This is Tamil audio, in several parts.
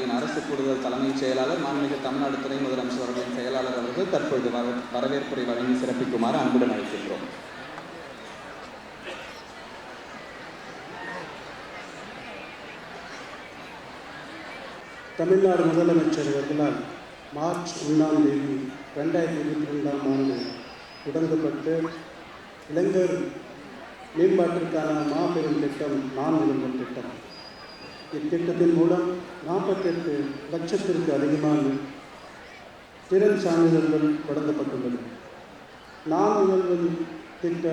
கழகத்தின் அரசு கூடுதல் தலைமைச் செயலாளர் மாண்புமிகு தமிழ்நாடு துணை முதலமைச்சர் அவர்களின் செயலாளர் அவர்கள் தற்பொழுது வரவேற்புரை வழங்கி சிறப்பிக்குமாறு அன்புடன் அழைக்கின்றோம். தமிழ்நாடு முதலமைச்சர் அவர்களால் மார்ச் 1 2022 தொடங்கப்பட்டு இளைஞர் மேம்பாட்டிற்கான மாபெரும் திட்டம் நான் முதல்வர் திட்டம். இத்திட்டத்தின் மூலம் 48 லட்சத்திற்கு அதிகமான திறன் சான்றிதழ்கள் வழங்கப்பட்டுள்ளது. நான் முதல்வர் திட்ட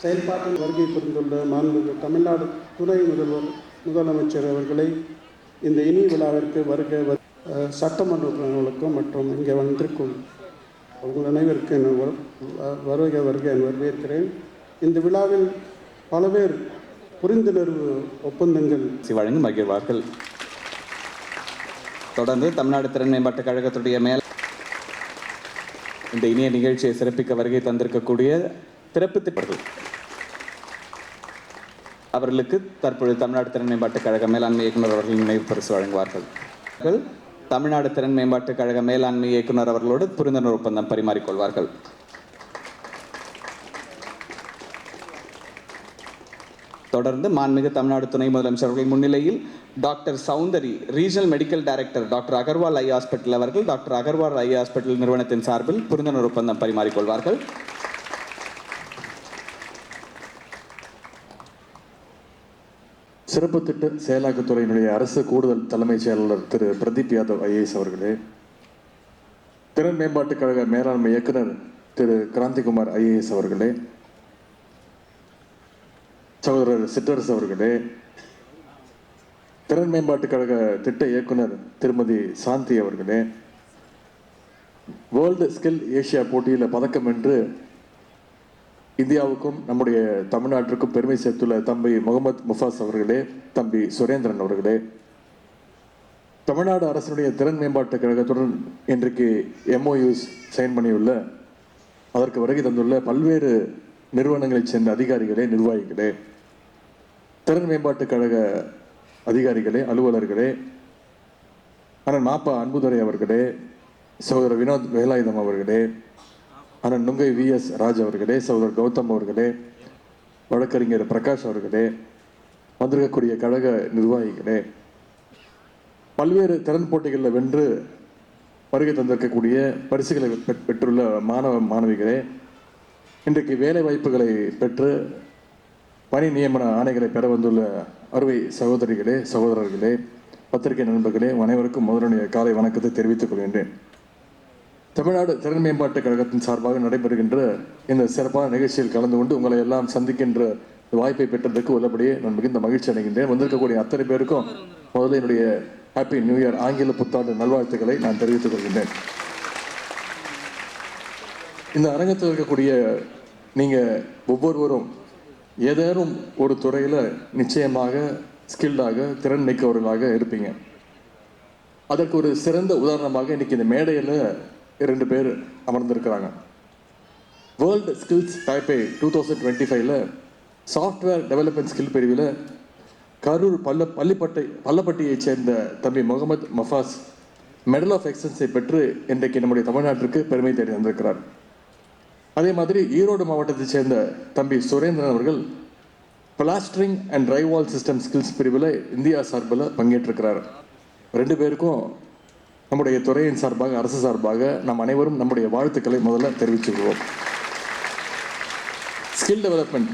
செயல்பாட்டில் வருகை புரிந்துள்ள மாண்புமிகு தமிழ்நாடு துணை முதலமைச்சர் அவர்களை இந்த இனிய விழாவிற்கு வருக சட்டமன்ற உறுப்பினர்களுக்கும் மற்றும் இங்கே வந்திருக்கும் உங்கள் அனைவருக்கும் வருக வரவேற்கிறேன். இந்த விழாவில் பல பேர் புரிந்துணர்வு ஒப்பந்தங்கள் வழங்கி மகிழ்வார்கள். தொடர்ந்து தமிழ்நாடு திறன் மேம்பாட்டுக் கழகத்துடைய இந்த இனிய நிகழ்ச்சியை சிறப்பிக்க வருகை தந்திருக்கக்கூடிய திறப்பு திட்டங்கள் அவர்களுக்கு தற்பொழுது தமிழ்நாடு திறன் மேம்பாட்டுக் கழக மேலாண்மை இயக்குனர் அவர்கள் நினைவு பரிசு வழங்குவார்கள். தமிழ்நாடு திறன் மேம்பாட்டுக் கழக மேலாண்மை இயக்குனர் அவர்களோடு புரிந்துணர்வு ஒப்பந்தம் பரிமாறிக்கொள்வார்கள். தொடர்ந்து மாண்புமிகு தமிழ்நாடு துணை முதலமைச்சர் அவர்கள் முன்னிலையில் doctor Soundari regional medical director doctor Agarwal ஐ ஹாஸ்பிட்டல் அவர்கள் டாக்டர் அகர்வால் ஐ ஹாஸ்பிட்டல் நிறுவனத்தின் சார்பில் புரிந்துணர்வு ஒப்பந்தம் பரிமாறிக்கொள்வார்கள். சிறப்பு திட்ட செயலாக்கத்துறையினுடைய அரசு கூடுதல் தலைமைச் செயலாளர் திரு பிரதீப் யாதவ் ஐஏஎஸ் அவர்களே, திறன் மேம்பாட்டுக் கழக மேலாண்மை இயக்குனர் திரு கிராந்திகுமார் ஐஏஎஸ் அவர்களே, சகோதரர் சிற்றரசு அவர்களே, திறன் மேம்பாட்டுக் கழக திட்ட இயக்குனர் திருமதி சாந்தி அவர்களே, வேர்ல்டு ஸ்கில் ஏஷியா போட்டியில் பதக்கம் வென்று இந்தியாவுக்கும் நம்முடைய தமிழ்நாட்டிற்கும் பெருமை சேர்த்துள்ள தம்பி முகமது முஃபாஸ் அவர்களே, தம்பி சுரேந்திரன் அவர்களே, தமிழ்நாடு அரசினுடைய திறன் மேம்பாட்டுக் கழகத்துடன் இன்றைக்கு MOUs சைன் பண்ணியுள்ள அதற்கு வருகை தந்துள்ள பல்வேறு நிறுவனங்களைச் சேர்ந்த அதிகாரிகளே, நிர்வாகிகளே, திறன் மேம்பாட்டுக் கழக அதிகாரிகளே, அலுவலர்களே, அண்ணன் மாப்பா அன்புதுரை அவர்களே, சகோதரர் வினோத் வேலாயுதம் அவர்களே, அண்ணன் நுங்கை VS ராஜ் அவர்களே, சகோதரர் கௌதம் அவர்களே, வழக்கறிஞர் பிரகாஷ் அவர்களே, வந்திருக்கக்கூடிய கழக நிர்வாகிகளே, பல்வேறு திறன் போட்டிகளில் வென்று வருகை தந்திருக்கக்கூடிய பரிசுகளை பெற்றுள்ள மாணவ மாணவிகளே, இன்றைக்கு வேலை வாய்ப்புகளை பெற்று பணி நியமன ஆணைகளை பெற வந்துள்ள அறுவை சகோதரிகளே, சகோதரர்களே, பத்திரிகை நண்பர்களே, அனைவருக்கும் முதலுடைய காலை வணக்கத்தை தெரிவித்துக் கொள்கின்றேன். தமிழ்நாடு திறன் மேம்பாட்டுக் கழகத்தின் சார்பாக நடைபெறுகின்ற இந்த சிறப்பான நிகழ்ச்சியில் கலந்து கொண்டு உங்களை எல்லாம் சந்திக்கின்ற வாய்ப்பை பெற்றதற்கு உள்ளபடியே நான் மிகுந்த மகிழ்ச்சி அடைகின்றேன். வந்திருக்கக்கூடிய அத்தனை பேருக்கும் முதல்ல என்னுடைய ஹாப்பி நியூ இயர் ஆங்கில புத்தாண்டு நல்வாழ்த்துக்களை நான் தெரிவித்துக் கொள்கின்றேன். இந்த அரங்கத்தில் இருக்கக்கூடிய நீங்கள் ஒவ்வொருவரும் ஏதேனும் ஒரு துறையில் நிச்சயமாக ஸ்கில்டாக திறன் மிக்கவர்களாக இருப்பீங்க. அதற்கு ஒரு சிறந்த உதாரணமாக இன்னைக்கு இந்த மேடையில் 2 பேர் அமர்ந்திருக்கிறாங்க. World skills Taipei 2025 software development skill பிரிவில் கரூர் பள்ளப்பட்டியைச் சேர்ந்த தம்பி முகமது முஃபாஸ் மெடல் ஆஃப் எக்ஸலன்ஸை பெற்று இன்றைக்கு நம்முடைய தமிழ்நாட்டிற்கு பெருமை தேடி வந்திருக்கிறார். அதே மாதிரி ஈரோடு மாவட்டத்தைச் சேர்ந்த தம்பி சுரேந்திரன் அவர்கள் பிளாஸ்டரிங் அண்ட் ட்ரைவால் சிஸ்டம் ஸ்கில்ஸ் பிரிவில் இந்தியா சார்பில் பங்கேற்றிருக்கிறார். 2 பேருக்கும் நம்முடைய துறையின் சார்பாக, அரசு சார்பாக நம் அனைவரும் நம்முடைய வாழ்த்துக்களை முதல்ல தெரிவித்துக்கொள்வோம். ஸ்கில் டெவலப்மெண்ட்,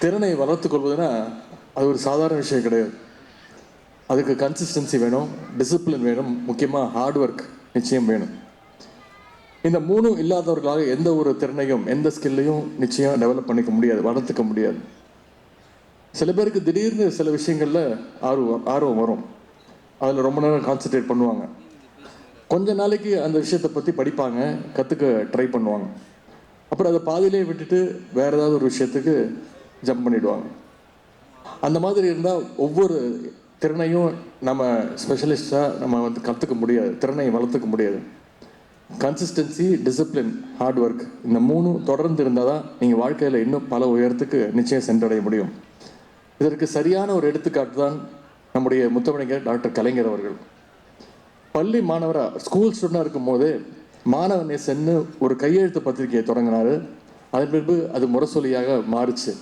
திறனை வளர்த்துக் கொள்வதுன்னா அது ஒரு சாதாரண விஷயம் கிடையாது. அதுக்கு கன்சிஸ்டன்சி வேணும், டிசிப்ளின் வேணும், முக்கியமாக ஹார்ட் ஒர்க் நிச்சயம் வேணும். இந்த 3 இல்லாதவர்களாக எந்த ஒரு திறனையும் எந்த ஸ்கில்லையும் நிச்சயம் டெவலப் பண்ணிக்க முடியாது, வளர்த்துக்க முடியாது. சில பேருக்கு திடீர்னு சில விஷயங்களில் ஆர்வம் வரும், அதில் ரொம்ப நேரம் கான்சன்ட்ரேட் பண்ணுவாங்க, கொஞ்ச நாளைக்கு அந்த விஷயத்தை பற்றி படிப்பாங்க, கற்றுக்க ட்ரை பண்ணுவாங்க, அப்புறம் அதை பாதியிலே விட்டுட்டு வேறு ஏதாவது ஒரு விஷயத்துக்கு ஜம்ப் பண்ணிவிடுவாங்க. அந்த மாதிரி இருந்தால் ஒவ்வொரு திறனையும் நம்ம ஸ்பெஷலிஸ்டாக நம்ம கற்றுக்க முடியாது, திறனை வளர்த்துக்க முடியாது. கன்சிஸ்டன்சி, டிசிப்ளின், ஹார்ட் ஒர்க், இந்த 3 தொடர்ந்து இருந்தால் தான் நீங்கள் வாழ்க்கையில் இன்னும் பல உயரத்துக்கு நிச்சயம் சென்றடைய முடியும். இதற்கு சரியான ஒரு எடுத்துக்காட்டு தான் நம்முடைய முத்தமிழர் டாக்டர் கலைஞர் அவர்கள். பள்ளி மாணவராக ஸ்கூல் ஸ்டூடெண்டாக இருக்கும்போது மாணவ நேசன்னு ஒரு கையெழுத்து பத்திரிகையை தொடங்கினார். அதன் பின்பு அது முரசொலியாக மாறுச்சு.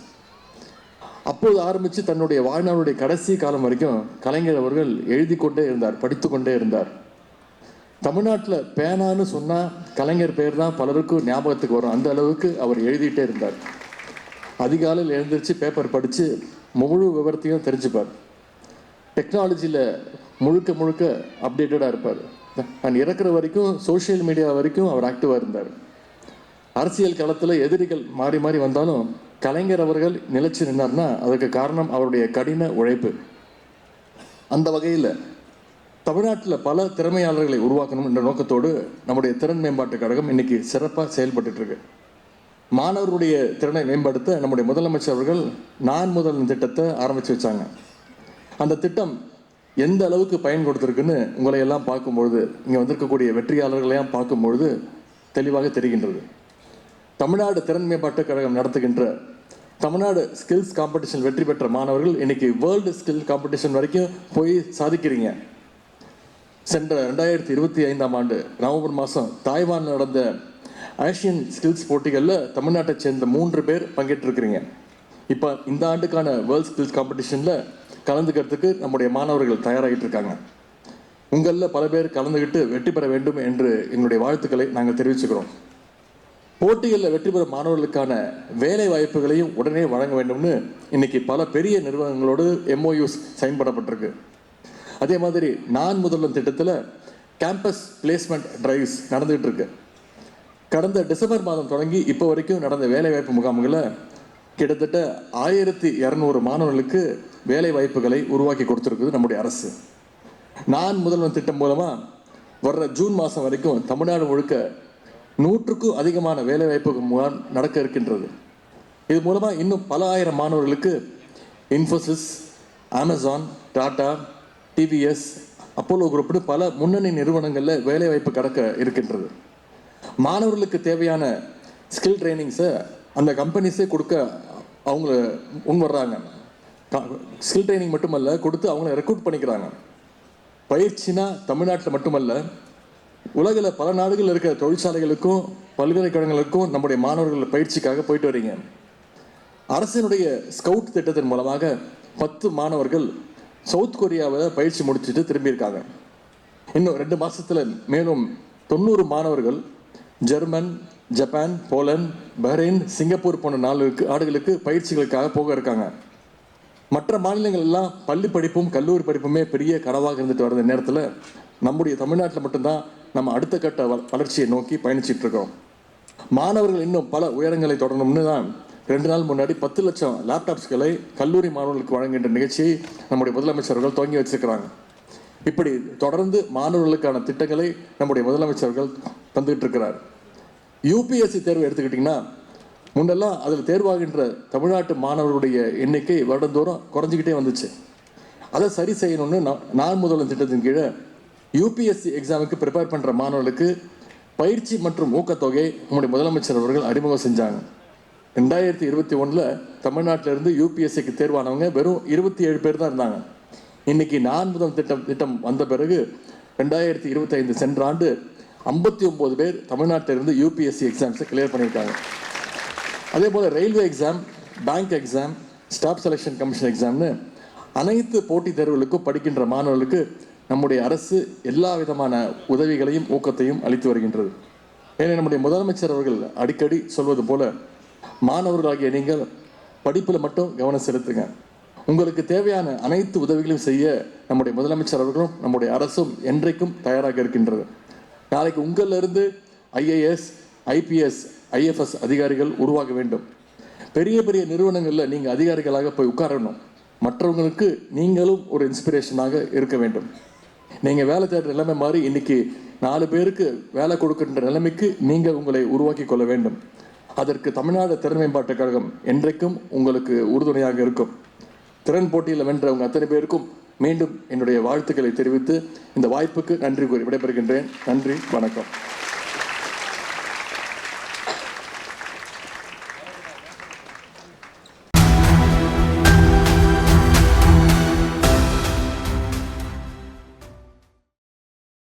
அப்போது ஆரம்பித்து தன்னுடைய வாழ்நாளுடைய கடைசி காலம் வரைக்கும் கலைஞர் அவர்கள் எழுதி கொண்டே இருந்தார், படித்து கொண்டே இருந்தார். தமிழ்நாட்டில் பேனான்னு சொன்னால் கலைஞர் பேர் தான் பலருக்கும் ஞாபகத்துக்கு வரும். அந்த அளவுக்கு அவர் எழுதிட்டே இருந்தார். அதிகாலையில் எழுந்திரிச்சு பேப்பர் படித்து முழு விவரத்தையும் தெரிஞ்சுப்பார். டெக்னாலஜியில் முழுக்க அப்டேட்டடாக இருப்பார். நான் இறக்குற வரைக்கும் சோஷியல் மீடியா வரைக்கும் அவர் ஆக்டிவாக இருந்தார். அரசியல் களத்தில் எதிரிகள் மாறி மாறி வந்தாலும் கலைஞர் அவர்கள் நிலைச்சு நின்னார்னா அதுக்கு காரணம் அவருடைய கடின உழைப்பு. அந்த வகையில் தமிழ்நாட்டில் பல திறமையாளர்களை உருவாக்கணும் என்ற நோக்கத்தோடு நம்முடைய திறன் மேம்பாட்டு கழகம் இன்னைக்கு சிறப்பாக செயல்பட்டு இருக்கு. மாணவர்களுடைய திறனை மேம்படுத்த நம்முடைய முதலமைச்சர் அவர்கள் நான் முதல்வன் திட்டத்தை ஆரம்பித்து வச்சாங்க. அந்த திட்டம் எந்த அளவுக்கு பயன் கொடுத்துருக்குன்னு உங்களை எல்லாம் பார்க்கும்பொழுது, இங்கே வந்திருக்கக்கூடிய வெற்றியாளர்களையும் பார்க்கும்பொழுது தெளிவாக தெரிகின்றது. தமிழ்நாடு திறன் மேம்பாட்டு கழகம் நடத்துகின்ற தமிழ்நாடு ஸ்கில்ஸ் காம்படிஷன் வெற்றி பெற்ற மாணவர்கள் இன்னைக்கு வேர்ல்டு ஸ்கில் காம்படிஷன் வரைக்கும் போய் சாதிக்கிறீங்க. சென்ற 2025ஆம் ஆண்டு நவம்பர் மாதம் தாய்வானில் நடந்த ஆசியன் ஸ்கில்ஸ் போட்டிகளில் தமிழ்நாட்டை சேர்ந்த 3 பேர் பங்கேற்றிருக்கிறீங்க. இப்போ இந்த ஆண்டுக்கான வேர்ல்ட் ஸ்கில்ஸ் காம்படிஷனில் கலந்துக்கிறதுக்கு நம்முடைய மாணவர்கள் தயாராகிட்டு இருக்காங்க. உங்களில் பல பேர் கலந்துக்கிட்டு வெற்றி பெற வேண்டும் என்று எங்களுடைய வாழ்த்துக்களை நாங்கள் தெரிவிச்சுக்கிறோம். போட்டிகளில் வெற்றி பெறும் மாணவர்களுக்கான வேலை வாய்ப்புகளையும் உடனே வழங்க வேண்டும்னு இன்னைக்கு பல பெரிய நிறுவனங்களோடு MOUs சைன் பண்ணப்பட்டிருக்கு. அதே மாதிரி நான் முதல்வன் திட்டத்தில் கேம்பஸ் பிளேஸ்மெண்ட் டிரைவ்ஸ் நடந்துகிட்டு இருக்கு. கடந்த டிசம்பர் மாதம் தொடங்கி இப்போ வரைக்கும் நடந்த வேலைவாய்ப்பு முகாம்களில் கிட்டத்தட்ட 1200 மாணவர்களுக்கு வேலை வாய்ப்புகளை உருவாக்கி கொடுத்துருக்குது நம்முடைய அரசு. நான் முதல்வன் திட்டம் மூலமாக வர்ற ஜூன் மாதம் வரைக்கும் தமிழ்நாடு முழுக்க 100க்கும் அதிகமான வேலை வாய்ப்பு முகாம் நடக்க இருக்கின்றது. இது மூலமாக இன்னும் பல ஆயிரம் மாணவர்களுக்கு Infosys, Amazon, Tata, TVS, Apollo குரூப்னு பல முன்னணி நிறுவனங்களில் வேலை வாய்ப்பு கடக்க இருக்கின்றது. மாணவர்களுக்கு தேவையான ஸ்கில் ட்ரைனிங்ஸை அந்த கம்பெனிஸே கொடுக்க அவங்க முன் வர்றாங்க. ஸ்கில் ட்ரைனிங் மட்டுமல்ல, கொடுத்து அவங்கள ரெக்ரூட் பண்ணிக்கிறாங்க. பயிற்சினா தமிழ்நாட்டில் மட்டுமல்ல, உலகில் பல நாடுகளில் இருக்கிற தொழிற்சாலைகளுக்கும் பல்கலைக்கழகங்களுக்கும் நம்முடைய மாணவர்கள் பயிற்சிக்காக போயிட்டு வரீங்க. அரசினுடைய ஸ்கவுட் திட்டத்தின் மூலமாக 10 மாணவர்கள் சவுத் கொரியாவில் பயிற்சி முடிச்சுட்டு திரும்பியிருக்காங்க. இன்னும் 2 மாதத்தில் மேலும் 90 மாணவர்கள் German, Japan, Poland, Bahrain, Singapore போன்ற நாடுகளுக்கு பயிற்சிகளுக்காக போக இருக்காங்க. மற்ற மாநிலங்கள் எல்லாம் பள்ளி படிப்பும் கல்லூரி படிப்புமே பெரிய கனவாக இருந்துட்டு வர நேரத்தில் நம்முடைய தமிழ்நாட்டில் மட்டும்தான் நம்ம அடுத்த கட்ட வளர்ச்சியை நோக்கி பயணிச்சுட்டு இருக்கோம். மாணவர்கள் இன்னும் பல உயரங்களை தொடரணும்னு தான் 2 நாள் முன்னாடி 10 லட்சம் லேப்டாப்ஸ்களை கல்லூரி மாணவர்களுக்கு வழங்குகின்ற நிகழ்ச்சியை நம்முடைய முதலமைச்சர்கள் துவங்கி வச்சிருக்கிறாங்க. இப்படி தொடர்ந்து மாணவர்களுக்கான திட்டங்களை நம்முடைய முதலமைச்சர்கள் தந்துகிட்டு இருக்கிறார். UPSC தேர்வு எடுத்துக்கிட்டிங்கன்னா முன்னெல்லாம் அதில் தேர்வாகின்ற தமிழ்நாட்டு மாணவர்களுடைய எண்ணிக்கை வருடந்தோறும் குறைஞ்சிக்கிட்டே வந்துச்சு. அதை சரி செய்யணும்னு நான் முதல்வன் திட்டத்தின் கீழே UPSC எக்ஸாமுக்கு ப்ரிப்பேர் பண்ணுற மாணவர்களுக்கு பயிற்சி மற்றும் ஊக்கத்தொகை நம்முடைய முதலமைச்சர் அவர்கள் அறிமுகம் செஞ்சாங்க. 2021 தமிழ்நாட்டிலிருந்து UPSCக்கு தேர்வானவங்க வெறும் 27 பேர் தான் இருந்தாங்க. இன்னைக்கு நான் முதல் திட்டம் வந்த பிறகு 2025 சென்ற ஆண்டு 59 பேர் தமிழ்நாட்டிலிருந்து UPSC எக்ஸாம்ஸை கிளியர் பண்ணியிருக்காங்க. அதே போல் railway exam, bank exam, staff selection commission எக்ஸாம்னு அனைத்து போட்டித் தேர்வுகளுக்கும் படிக்கின்ற மாணவர்களுக்கு நம்முடைய அரசு எல்லா விதமான உதவிகளையும் ஊக்கத்தையும் அளித்து வருகின்றது. ஏன்னா நம்முடைய முதலமைச்சர் அவர்கள் அடிக்கடி சொல்வது போல, மாணவர்களாகிய நீங்கள் படிப்பில் மட்டும் கவனம் செலுத்துங்க. உங்களுக்கு தேவையான அனைத்து உதவிகளையும் செய்ய நம்முடைய முதலமைச்சர் அவர்களும் நம்முடைய அரசும் என்றைக்கும் தயாராக இருக்கின்றது. நாளைக்கு உங்களிலிருந்து IAS, IPS, IFS அதிகாரிகள் உருவாக வேண்டும். பெரிய பெரிய நிறுவனங்களில் நீங்கள் அதிகாரிகளாக போய் உட்காரணும். மற்றவங்களுக்கு நீங்களும் ஒரு இன்ஸ்பிரேஷனாக இருக்க வேண்டும். நீங்கள் வேலை தேடுற நிலைமை மாதிரி இன்னைக்கு 4 பேருக்கு வேலை கொடுக்கின்ற நிலைமைக்கு நீங்கள் உங்களை உருவாக்கி கொள்ள வேண்டும். அதற்கு தமிழ்நாடு திறன் மேம்பாட்டு கழகம் என்றைக்கும் உங்களுக்கு உறுதுணையாக இருக்கும். திறன் போட்டியில் வென்றவங்க அத்தனை பேருக்கும் மீண்டும் என்னுடைய வாழ்த்துக்களை தெரிவித்து இந்த வாய்ப்புக்கு நன்றி கூறி விடைபெறுகின்றேன். நன்றி, வணக்கம்.